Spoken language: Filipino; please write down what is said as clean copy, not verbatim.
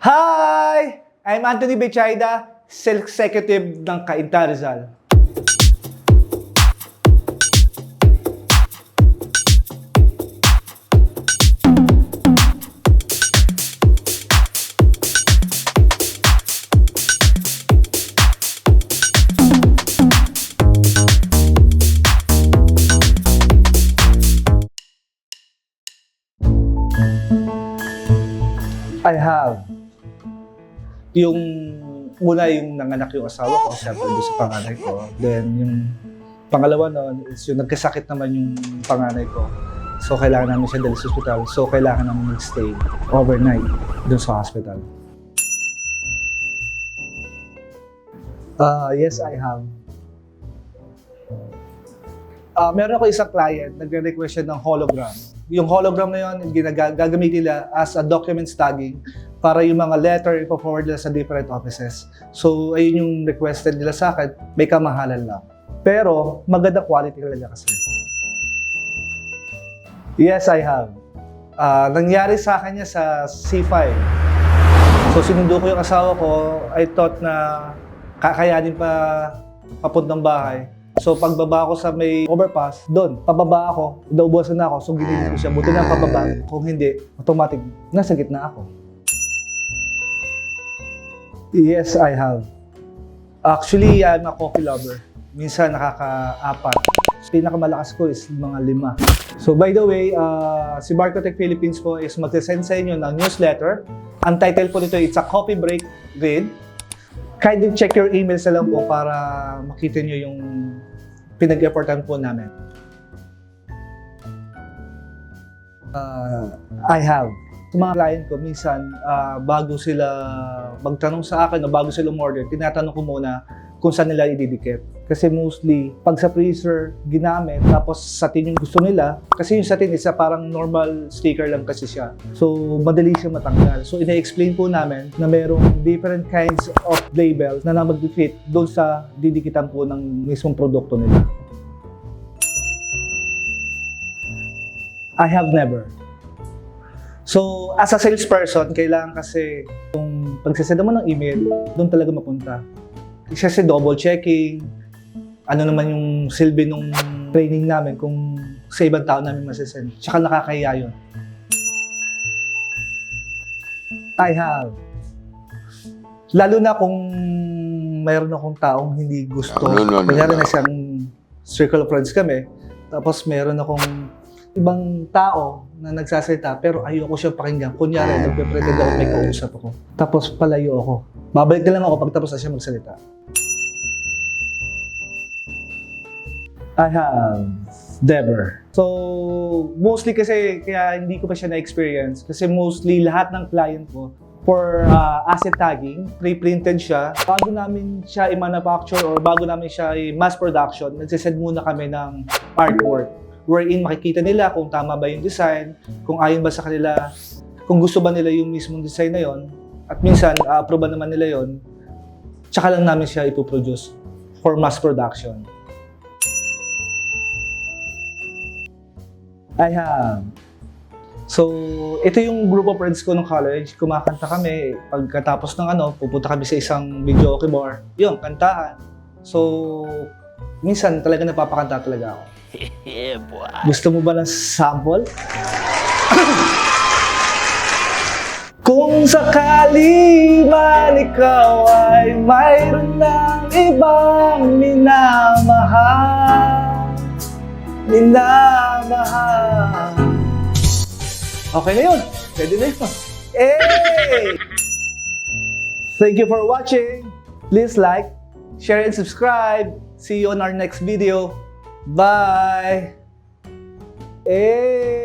Hi! I'm Anthony Bechayda, Sales Executive ng Cainta Rizal. I have. Yung una yung nanganak yung asawa ko, siyempre doon sa panganay ko. Then yung pangalawa noon is yung nagkasakit naman yung panganay ko. So kailangan namin siya dali sa hospital. So kailangan namin mag-stay overnight doon sa hospital. Yes, I have. Meron ako isang client, nagre-request siya ng hologram. Yung hologram na yun, gagamitin nila as a documents tagging para yung mga letter ipo-forward nila sa different offices. So, ayun yung requested nila sa akin, may kamahalan lang. Pero, maganda quality talaga kasi. Yes, I have. Nangyari sa akin niya sa C5. So, sinundo ko yung asawa ko, I thought na kakayanin pa papuntang bahay. So pagbaba ko sa may overpass, doon, pababa ako, naubusan na ako, so ginigil ko siya. Buti na pababa, kung hindi, automatic, nasa gitna ako. Yes, I have. Actually, I'm a coffee lover. Minsan nakaka-4. Pinakamalakas ko is mga 5. So by the way, si Barcotech Philippines po is mag-send sa inyo ng newsletter. Ang title po nito, it's a coffee break read. Kindly check your emails na lang po para makita nyo yung pinag-effortan po namin. I have. Sa mga client ko, minsan, bago sila magtanong sa akin o bago sila umorder, tinatanong ko muna kung saan nila ididikit. Kasi mostly, pag sa freezer, ginamit, tapos satin yung gusto nila. Kasi yung satin isa parang normal sticker lang kasi siya. So, madali siya matanggal. So, ina-explain po namin na merong different kinds of labels na mag-fit doon sa didikitan po ng mismong produkto nila. I have never. So, as a salesperson, kailangan kasi kung pagsasenda mo ng email, doon talaga mapunta. Kasi double checking, ano naman yung silbi nung training namin kung sa ibang tao namin masasend. Tsaka nakakahiya yun. I have. Lalo na kung mayroon akong taong hindi gusto. Kunyari na siyang circle of friends kami, tapos meron akong ibang tao na nagsasalita pero ayoko siyang pakinggan. Kunyari, nagpe-pretend ako may kausap ako. Tapos palayo ako. Babalik na lang ako pagtapos na siya magsalita. I have never. So, mostly kasi kaya hindi ko pa siya na-experience kasi mostly lahat ng client ko for asset tagging, pre-printed siya. Bago namin siya i-manufacture or bago namin siya i-mass production, nagsisend muna kami ng artwork wherein makikita nila kung tama ba yung design, kung ayon ba sa kanila, kung gusto ba nila yung mismong design na yon, at minsan, approve ba naman nila yon, tsaka lang namin siya ipoproduce for mass production. I have. So, ito yung group of friends ko ng college. Kumakanta kami. Pagkatapos ng pupunta kami sa isang videoke bar. Yun, kantahan. So, minsan talaga napapakanta talaga ako. Yeah, boy. Gusto mo ba ng sample? Kung sakali man ikaw ay mayroon ng ibang minamahal. Okay na yun. Pwede na yun. Hey! Thank you for watching. Please like, share, and subscribe. See you on our next video. Bye! Hey!